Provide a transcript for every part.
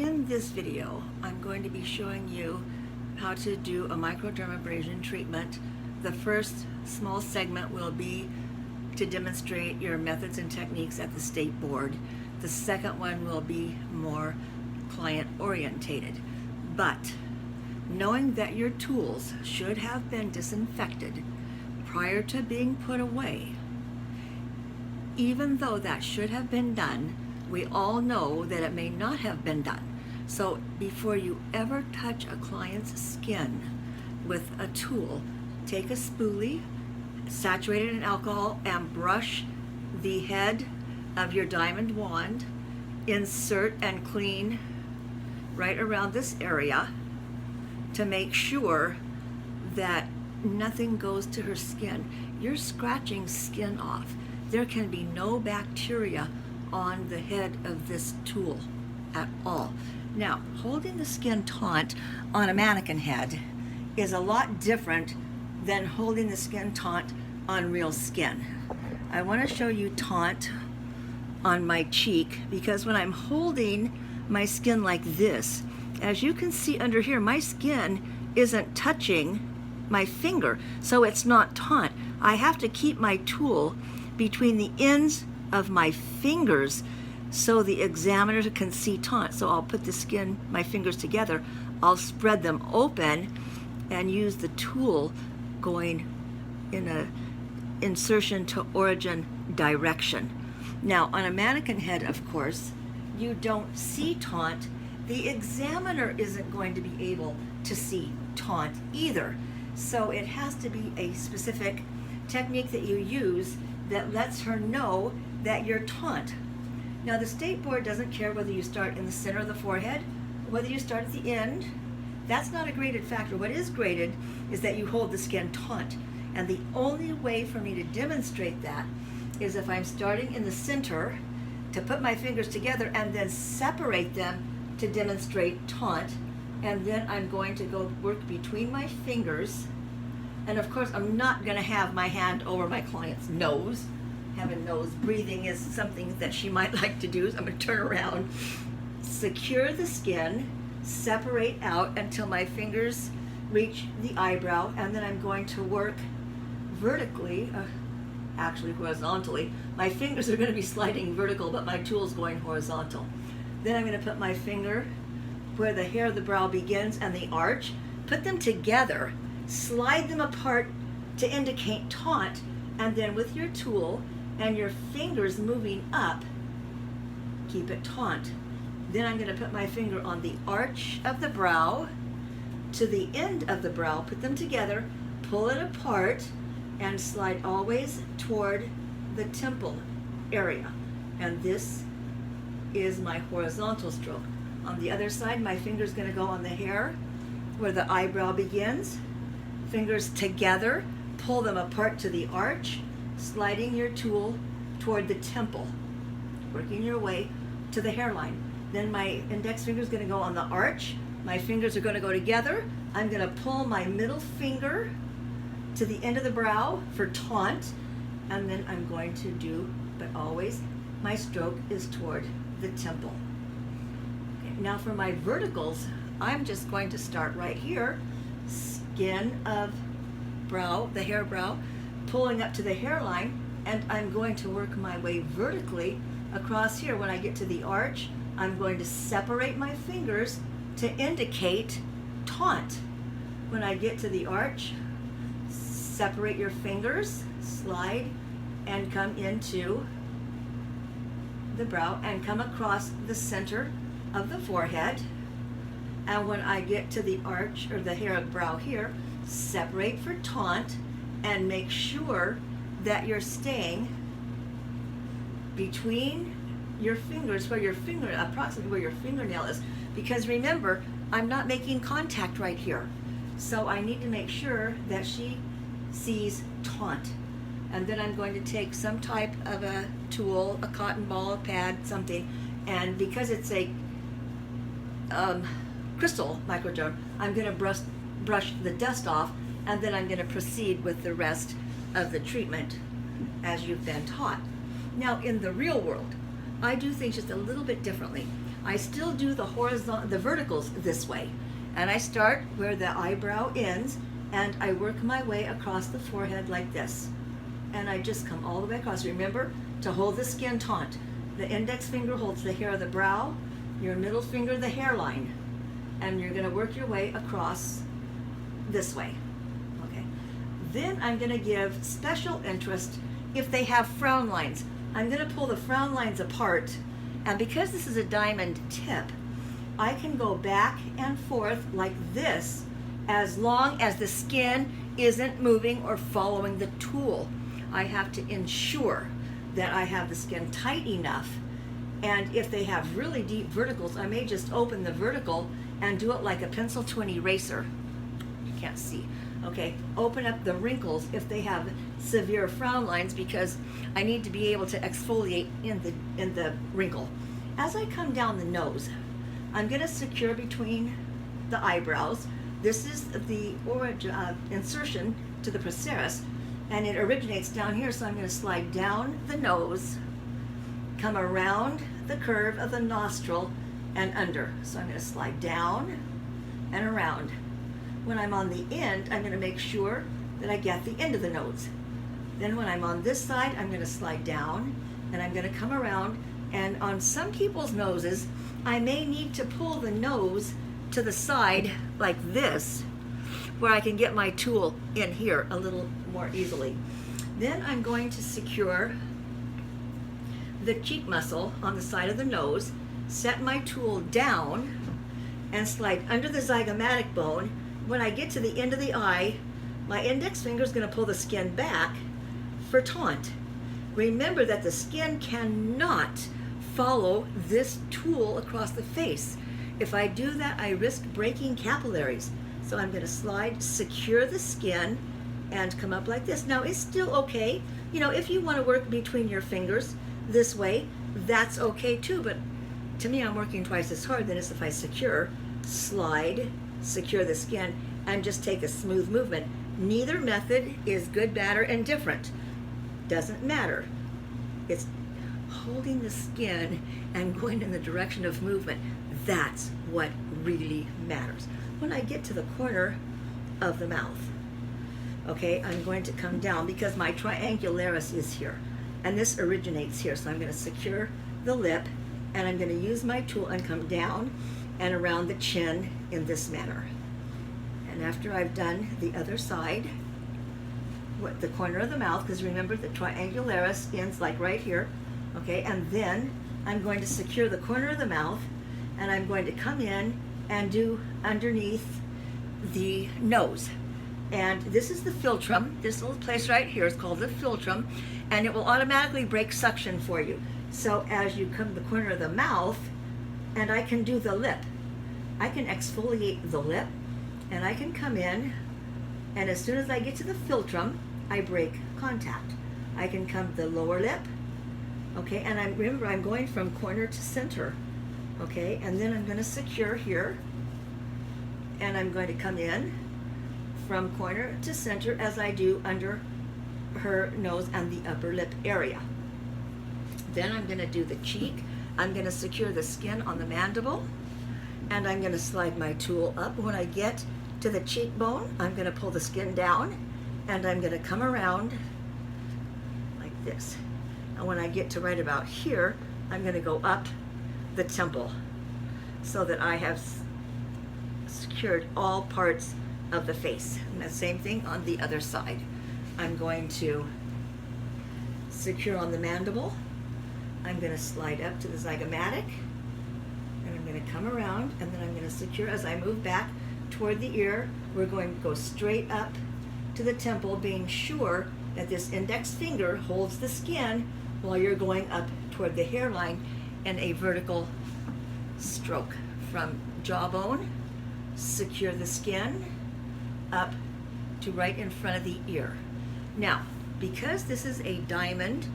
In this video, I'm going to be showing you how to do a microdermabrasion treatment. The first small segment will be to demonstrate your methods and techniques at the state board. The second one will be more client orientated. But knowing that your tools should have been disinfected prior to being put away, even though that should have been done, we all know that it may not have been done. So before you ever touch a client's skin with a tool, take a spoolie, saturate it in alcohol, and brush the head of your diamond wand, insert and clean right around this area to make sure that nothing goes to her skin. You're scratching skin off. There can be no bacteria on the head of this tool at all. Now, holding the skin taut on a mannequin head is a lot different than holding the skin taut on real skin. I want to show you taut on my cheek because when I'm holding my skin like this, as you can see under here, my skin isn't touching my finger, so it's not taut. I have to keep my tool between the ends of my fingers so the examiner can see taut. So I'll put the skin, my fingers together, I'll spread them open and use the tool going in a insertion to origin direction. Now on a mannequin head, of course, you don't see taut. The examiner isn't going to be able to see taut either. So it has to be a specific technique that you use that lets her know that you're taut. Now the state board doesn't care whether you start in the center of the forehead, whether you start at the end. That's not a graded factor. What is graded is that you hold the skin taut. And the only way for me to demonstrate that is if I'm starting in the center to put my fingers together and then separate them to demonstrate taut. And then I'm going to go work between my fingers. And of course, I'm not going to have my hand over my client's nose. Having nose breathing is something that she might like to do. So I'm going to turn around, secure the skin, separate out until my fingers reach the eyebrow, and then I'm going to work vertically, actually horizontally. My fingers are going to be sliding vertical, but my tool's going horizontal. Then I'm going to put my finger where the hair of the brow begins and the arch, put them together, slide them apart to indicate taut, and then with your tool and your fingers moving up, keep it taut. Then I'm going to put my finger on the arch of the brow to the end of the brow, put them together, pull it apart, and slide always toward the temple area. And this is my horizontal stroke. On the other side, my finger's going to go on the hair where the eyebrow begins. Fingers together, pull them apart to the arch, sliding your tool toward the temple, working your way to the hairline. Then my index finger is going to go on the arch. My fingers are going to go together. I'm going to pull my middle finger to the end of the brow for taut, and then I'm going to do, but always my stroke is toward the temple. Okay, now for my verticals, I'm just going to start right here, skin of brow, the hair brow, pulling up to the hairline, and I'm going to work my way vertically across here. When I get to the arch, I'm going to separate my fingers to indicate taut. When I get to the arch, separate your fingers, slide, and come into the brow and come across the center of the forehead. And when I get to the arch or the hair of brow here, separate for taut and make sure that you're staying between your fingers where your finger, approximately where your fingernail is. Because remember, I'm not making contact right here. So I need to make sure that she sees taut. And then I'm going to take some type of a tool, a cotton ball, a pad, something, and because it's a crystal microderm, I'm going to brush the dust off, and then I'm going to proceed with the rest of the treatment as you've been taught. Now in the real world, I do things just a little bit differently. I still do the verticals this way. And I start where the eyebrow ends, and I work my way across the forehead like this. And I just come all the way across. Remember to hold the skin taut. The index finger holds the hair of the brow, your middle finger the hairline. And you're gonna work your way across this way. Okay. Then I'm gonna give special interest if they have frown lines. I'm gonna pull the frown lines apart, and because this is a diamond tip, I can go back and forth like this as long as the skin isn't moving or following the tool. I have to ensure that I have the skin tight enough, and if they have really deep verticals, I may just open the vertical and do it like a pencil to an eraser. You can't see. Okay, open up the wrinkles if they have severe frown lines, because I need to be able to exfoliate in the wrinkle. As I come down the nose, I'm going to secure between the eyebrows. This is the insertion to the procerus, and it originates down here, so I'm going to slide down the nose, come around the curve of the nostril and under. So I'm going to slide down and around. When I'm on the end, I'm going to make sure that I get the end of the nose. Then when I'm on this side, I'm going to slide down, and I'm going to come around, and on some people's noses, I may need to pull the nose to the side like this, where I can get my tool in here a little more easily. Then I'm going to secure the cheek muscle on the side of the nose, set my tool down, and slide under the zygomatic bone. When I get to the end of the eye, my index finger is going to pull the skin back for taunt. Remember that the skin cannot follow this tool across the face. If I do that, I risk breaking capillaries. So I'm going to slide, secure the skin, and come up like this. Now, it's still okay. You know, if you want to work between your fingers this way, that's okay too. But to me, I'm working twice as hard than if I secure, slide, secure the skin, and just take a smooth movement. Neither method is good, bad, or indifferent. Doesn't matter. It's holding the skin and going in the direction of movement. That's what really matters. When I get to the corner of the mouth, okay, I'm going to come down because my triangularis is here, and this originates here. So I'm going to secure the lip, and I'm going to use my tool and come down and around the chin in this manner. And after I've done the other side, the corner of the mouth, because remember the triangularis ends like right here, okay, and then I'm going to secure the corner of the mouth, and I'm going to come in and do underneath the nose. And this is the philtrum. This little place right here is called the philtrum, and it will automatically break suction for you. So as you come to the corner of the mouth, and I can do the lip. I can exfoliate the lip, and I can come in, and as soon as I get to the philtrum, I break contact. I can come to the lower lip, okay, and remember I'm going from corner to center, okay, and then I'm going to secure here, and I'm going to come in from corner to center as I do under her nose and the upper lip area. Then I'm going to do the cheek. I'm going to secure the skin on the mandible, and I'm going to slide my tool up. When I get to the cheekbone, I'm going to pull the skin down, and I'm going to come around like this. And when I get to right about here, I'm going to go up the temple so that I have secured all parts of the face. And the same thing on the other side. I'm going to secure on the mandible. I'm going to slide up to the zygomatic, and I'm going to come around, and then I'm going to secure as I move back toward the ear. We're going to go straight up to the temple, being sure that this index finger holds the skin while you're going up toward the hairline in a vertical stroke from jawbone, secure the skin up to right in front of the ear. Now, because this is a diamond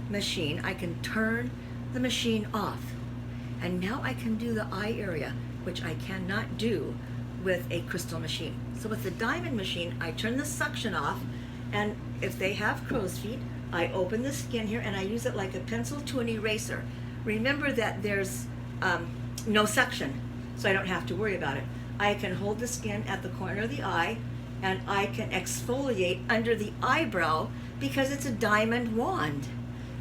machine, I can turn the machine off, and now I can do the eye area, which I cannot do with a crystal machine. So with the diamond machine, I turn the suction off, and if they have crow's feet, I open the skin here and I use it like a pencil to an eraser. remember that there's no suction, so I don't have to worry about it. I can hold the skin at the corner of the eye, and I can exfoliate under the eyebrow because it's a diamond wand.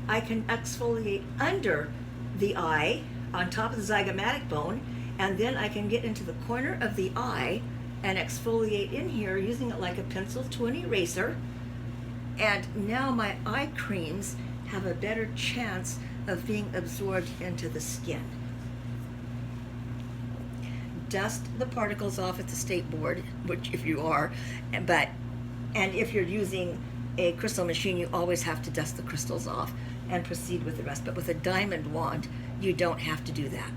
I can exfoliate under the eye, on top of the zygomatic bone, and then I can get into the corner of the eye and exfoliate in here using it like a pencil to an eraser. And now my eye creams have a better chance of being absorbed into the skin. Dust the particles off at the state board, which if you are, and if you're using a crystal machine, you always have to dust the crystals off and proceed with the rest. But with a diamond wand, you don't have to do that.